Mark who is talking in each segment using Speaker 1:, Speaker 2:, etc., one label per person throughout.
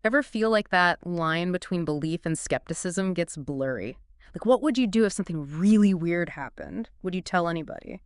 Speaker 1: Ever feel like that line between belief and skepticism gets blurry? Like, what would you do if something really weird happened? Would you tell anybody?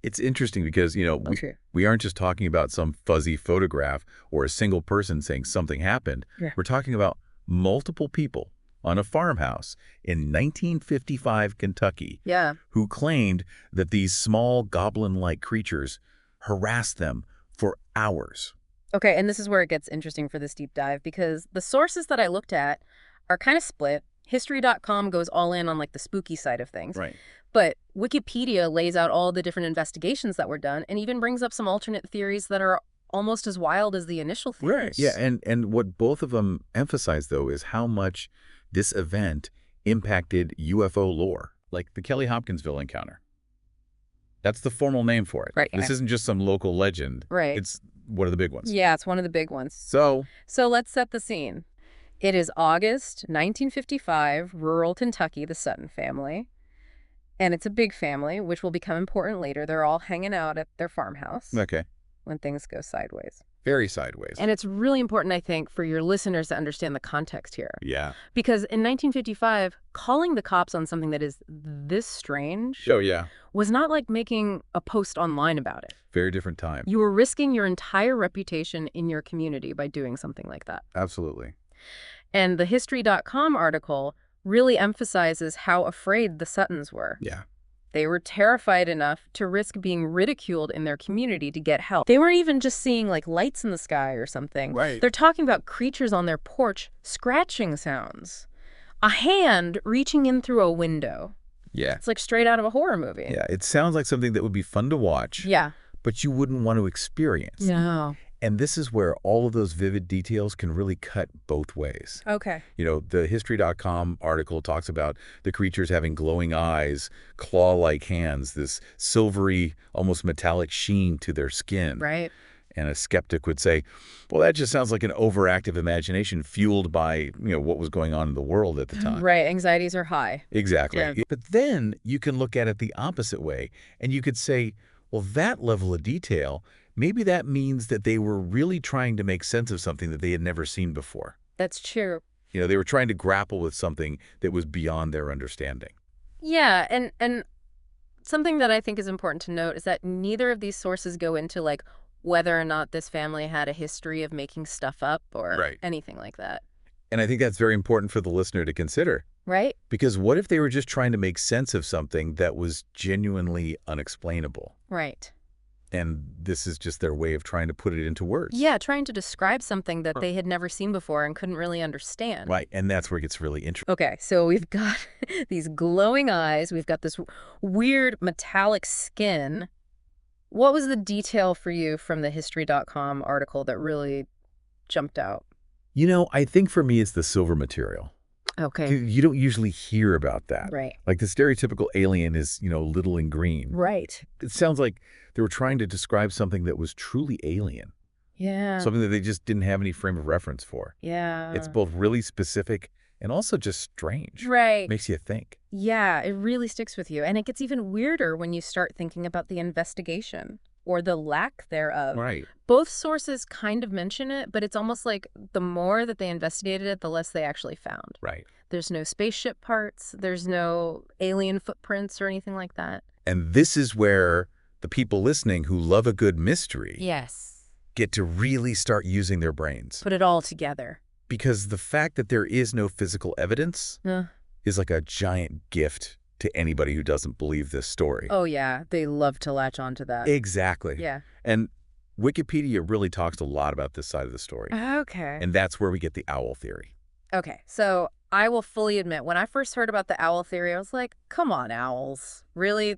Speaker 2: It's interesting because,
Speaker 1: Okay.
Speaker 2: we aren't just talking about some fuzzy photograph or a single person saying something happened.
Speaker 1: Yeah.
Speaker 2: We're talking about multiple people on a farmhouse in 1955 Kentucky
Speaker 1: Yeah.
Speaker 2: who claimed that these small goblin-like creatures harassed them for hours.
Speaker 1: Okay, and this is where it gets interesting for this deep dive because the sources that I looked at are kind of split. History.com goes all in on like the spooky side of things.
Speaker 2: Right.
Speaker 1: But Wikipedia lays out all the different investigations that were done and even brings up some alternate theories that are almost as wild as the initial theories.
Speaker 2: Yeah, and what both of them emphasize, though, is how much this event impacted UFO lore, like the Kelly-Hopkinsville encounter. That's the formal name for it.
Speaker 1: Right.
Speaker 2: This isn't just some local legend.
Speaker 1: Right.
Speaker 2: It's one of the big ones.
Speaker 1: Yeah, it's one of the big ones.
Speaker 2: So
Speaker 1: let's set the scene. It is August 1955, rural Kentucky, the Sutton family. And it's a big family, which will become important later. They're all hanging out at their farmhouse
Speaker 2: okay.
Speaker 1: when things go sideways.
Speaker 2: Very sideways.
Speaker 1: And it's really important, I think, for your listeners to understand the context here.
Speaker 2: Yeah.
Speaker 1: Because in 1955, calling the cops on something that is this strange
Speaker 2: Oh, yeah.
Speaker 1: was not like making a post online about it.
Speaker 2: Very different time.
Speaker 1: You were risking your entire reputation in your community by doing something like that.
Speaker 2: Absolutely.
Speaker 1: And the History.com article really emphasizes how afraid the Suttons were.
Speaker 2: Yeah.
Speaker 1: They were terrified enough to risk being ridiculed in their community to get help. They weren't even just seeing like lights in the sky or something.
Speaker 2: Right.
Speaker 1: They're talking about creatures on their porch, scratching sounds, a hand reaching in through a window.
Speaker 2: Yeah.
Speaker 1: It's like straight out of a horror movie.
Speaker 2: Yeah. It sounds like something that would be fun to watch.
Speaker 1: Yeah.
Speaker 2: But you wouldn't want to experience.
Speaker 1: No.
Speaker 2: And this is where all of those vivid details can really cut both ways.
Speaker 1: Okay.
Speaker 2: The History.com article talks about the creatures having glowing eyes, claw-like hands, this silvery, almost metallic sheen to their skin.
Speaker 1: Right.
Speaker 2: And a skeptic would say, well, that just sounds like an overactive imagination fueled by, what was going on in the world at the time.
Speaker 1: Right. Anxieties are high.
Speaker 2: Exactly.
Speaker 1: Yeah.
Speaker 2: But then you can look at it the opposite way, and you could say, well, that level of detail, maybe that means that they were really trying to make sense of something that they had never seen before.
Speaker 1: That's true.
Speaker 2: They were trying to grapple with something that was beyond their understanding.
Speaker 1: Yeah, and something that I think is important to note is that neither of these sources go into like whether or not this family had a history of making stuff up or anything like that.
Speaker 2: And I think that's very important for the listener to consider.
Speaker 1: Right?
Speaker 2: Because what if they were just trying to make sense of something that was genuinely unexplainable?
Speaker 1: Right.
Speaker 2: And this is just their way of trying to put it into words.
Speaker 1: Yeah, trying to describe something that they had never seen before and couldn't really understand.
Speaker 2: Right, and that's where it gets really interesting.
Speaker 1: Okay, so we've got these glowing eyes. We've got this weird metallic skin. What was the detail for you from the History.com article that really jumped out?
Speaker 2: I think for me it's the silver material.
Speaker 1: Okay.
Speaker 2: You don't usually hear about that.
Speaker 1: Right.
Speaker 2: Like the stereotypical alien is, little and green.
Speaker 1: Right.
Speaker 2: It sounds like they were trying to describe something that was truly alien.
Speaker 1: Yeah.
Speaker 2: Something that they just didn't have any frame of reference for.
Speaker 1: Yeah.
Speaker 2: It's both really specific and also just strange.
Speaker 1: Right.
Speaker 2: Makes you think.
Speaker 1: Yeah, it really sticks with you. And it gets even weirder when you start thinking about the investigation or the lack thereof.
Speaker 2: Right.
Speaker 1: Both sources kind of mention it, but it's almost like the more that they investigated it, the less they actually found.
Speaker 2: Right.
Speaker 1: There's no spaceship parts. There's no alien footprints or anything like that.
Speaker 2: And this is where the people listening who love a good mystery get to really start using their brains.
Speaker 1: Put it all together.
Speaker 2: Because the fact that there is no physical evidence is like a giant gift to anybody who doesn't believe this story.
Speaker 1: Oh, yeah. They love to latch on to that.
Speaker 2: Exactly.
Speaker 1: Yeah.
Speaker 2: And Wikipedia really talks a lot about this side of the story.
Speaker 1: Okay.
Speaker 2: And that's where we get the owl theory.
Speaker 1: Okay. So I will fully admit, when I first heard about the owl theory, I was like, come on, owls. Really?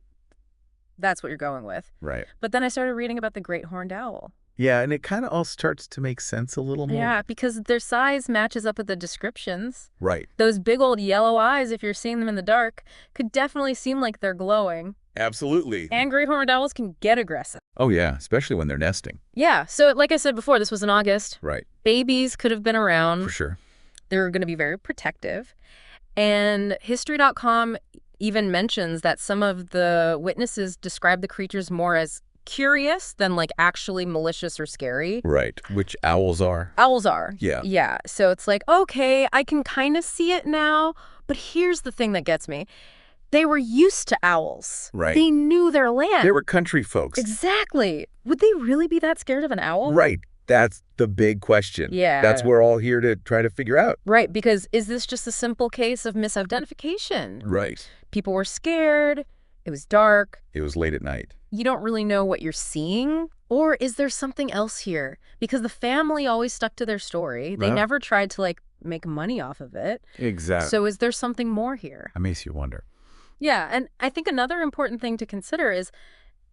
Speaker 1: That's what you're going with.
Speaker 2: Right.
Speaker 1: But then I started reading about the great horned owl.
Speaker 2: Yeah, and it kind of all starts to make sense a little more.
Speaker 1: Yeah, because their size matches up with the descriptions.
Speaker 2: Right.
Speaker 1: Those big old yellow eyes, if you're seeing them in the dark, could definitely seem like they're glowing.
Speaker 2: Absolutely.
Speaker 1: And great horned owls can get aggressive.
Speaker 2: Oh, yeah, especially when they're nesting.
Speaker 1: Yeah, so like I said before, this was in August.
Speaker 2: Right.
Speaker 1: Babies could have been around.
Speaker 2: For sure.
Speaker 1: They were going to be very protective. And History.com even mentions that some of the witnesses described the creatures more as curious than like actually malicious or scary.
Speaker 2: Right. Which owls are.
Speaker 1: Owls are.
Speaker 2: Yeah.
Speaker 1: Yeah. So it's like, okay, I can kind of see it now. But here's the thing that gets me. They were used to owls.
Speaker 2: Right.
Speaker 1: They knew their land.
Speaker 2: They were country folks.
Speaker 1: Exactly. Would they really be that scared of an owl?
Speaker 2: Right. That's the big question.
Speaker 1: Yeah.
Speaker 2: That's what we're all here to try to figure out.
Speaker 1: Right, because is this just a simple case of misidentification?
Speaker 2: Right.
Speaker 1: People were scared. It was dark.
Speaker 2: It was late at night.
Speaker 1: You don't really know what you're seeing. Or is there something else here? Because the family always stuck to their story. They
Speaker 2: Yeah.
Speaker 1: never tried to, like, make money off of it.
Speaker 2: Exactly.
Speaker 1: So is there something more here?
Speaker 2: That makes you wonder.
Speaker 1: Yeah, and I think another important thing to consider is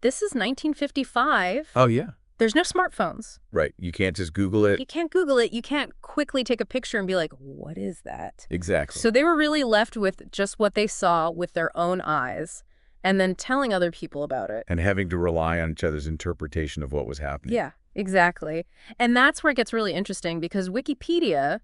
Speaker 1: this is 1955.
Speaker 2: Oh, yeah.
Speaker 1: There's no smartphones.
Speaker 2: Right. You can't just Google it.
Speaker 1: You can't Google it. You can't quickly take a picture and be like, what is that?
Speaker 2: Exactly.
Speaker 1: So they were really left with just what they saw with their own eyes and then telling other people about it.
Speaker 2: And having to rely on each other's interpretation of what was happening.
Speaker 1: Yeah, exactly. And that's where it gets really interesting because Wikipedia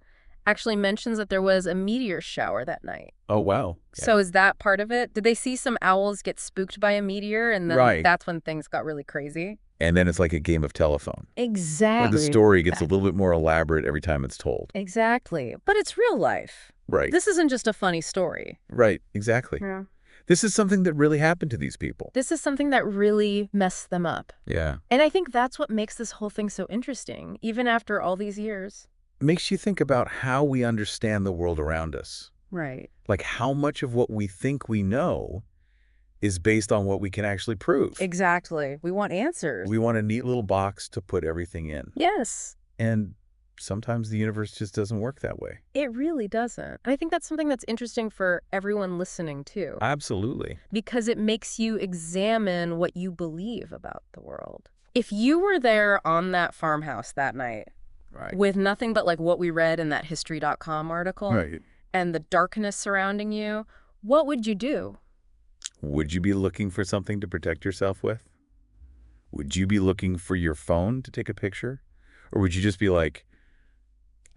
Speaker 1: actually mentions that there was a meteor shower that night.
Speaker 2: Oh, wow. Yeah.
Speaker 1: So is that part of it? Did they see some owls get spooked by a meteor and then
Speaker 2: Right.
Speaker 1: that's when things got really crazy?
Speaker 2: And then it's like a game of telephone.
Speaker 1: Exactly.
Speaker 2: Where the story gets a little bit more elaborate every time it's told.
Speaker 1: Exactly. But it's real life.
Speaker 2: Right.
Speaker 1: This isn't just a funny story.
Speaker 2: Right. Exactly.
Speaker 1: Yeah.
Speaker 2: This is something that really happened to these people.
Speaker 1: This is something that really messed them up.
Speaker 2: Yeah.
Speaker 1: And I think that's what makes this whole thing so interesting, even after all these years.
Speaker 2: Makes you think about how we understand the world around us.
Speaker 1: Right.
Speaker 2: Like how much of what we think we know is based on what we can actually prove.
Speaker 1: Exactly. We want answers.
Speaker 2: We want a neat little box to put everything in.
Speaker 1: Yes.
Speaker 2: And sometimes the universe just doesn't work that way.
Speaker 1: It really doesn't. And I think that's something that's interesting for everyone listening, too.
Speaker 2: Absolutely.
Speaker 1: Because it makes you examine what you believe about the world. If you were there on that farmhouse that night,
Speaker 2: Right.
Speaker 1: with nothing but like what we read in that history.com article
Speaker 2: Right.
Speaker 1: and the darkness surrounding you, what would you do?
Speaker 2: Would you be looking for something to protect yourself with? Would you be looking for your phone to take a picture? Or would you just be like,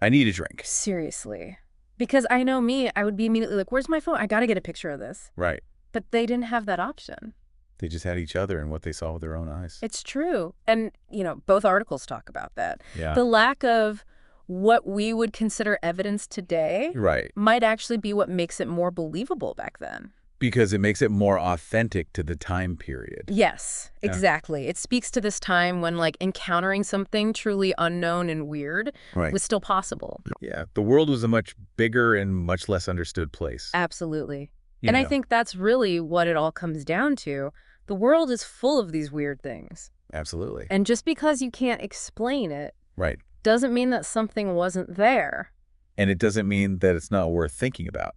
Speaker 2: I need a drink?
Speaker 1: Seriously. Because I know me, I would be immediately like, where's my phone? I got to get a picture of this.
Speaker 2: Right.
Speaker 1: But they didn't have that option.
Speaker 2: They just had each other and what they saw with their own eyes.
Speaker 1: It's true. And, you know, both articles talk about that.
Speaker 2: Yeah.
Speaker 1: The lack of what we would consider evidence today
Speaker 2: Right.
Speaker 1: might actually be what makes it more believable back then.
Speaker 2: Because it makes it more authentic to the time period.
Speaker 1: Yes,
Speaker 2: Yeah.
Speaker 1: exactly. It speaks to this time when, like, encountering something truly unknown and weird
Speaker 2: Right.
Speaker 1: was still possible.
Speaker 2: Yeah. The world was a much bigger and much less understood place.
Speaker 1: Absolutely.
Speaker 2: You
Speaker 1: And I
Speaker 2: know.
Speaker 1: think that's really what it all comes down to. The world is full of these weird things.
Speaker 2: Absolutely.
Speaker 1: And just because you can't explain it
Speaker 2: Right.
Speaker 1: doesn't mean that something wasn't there.
Speaker 2: And it doesn't mean that it's not worth thinking about.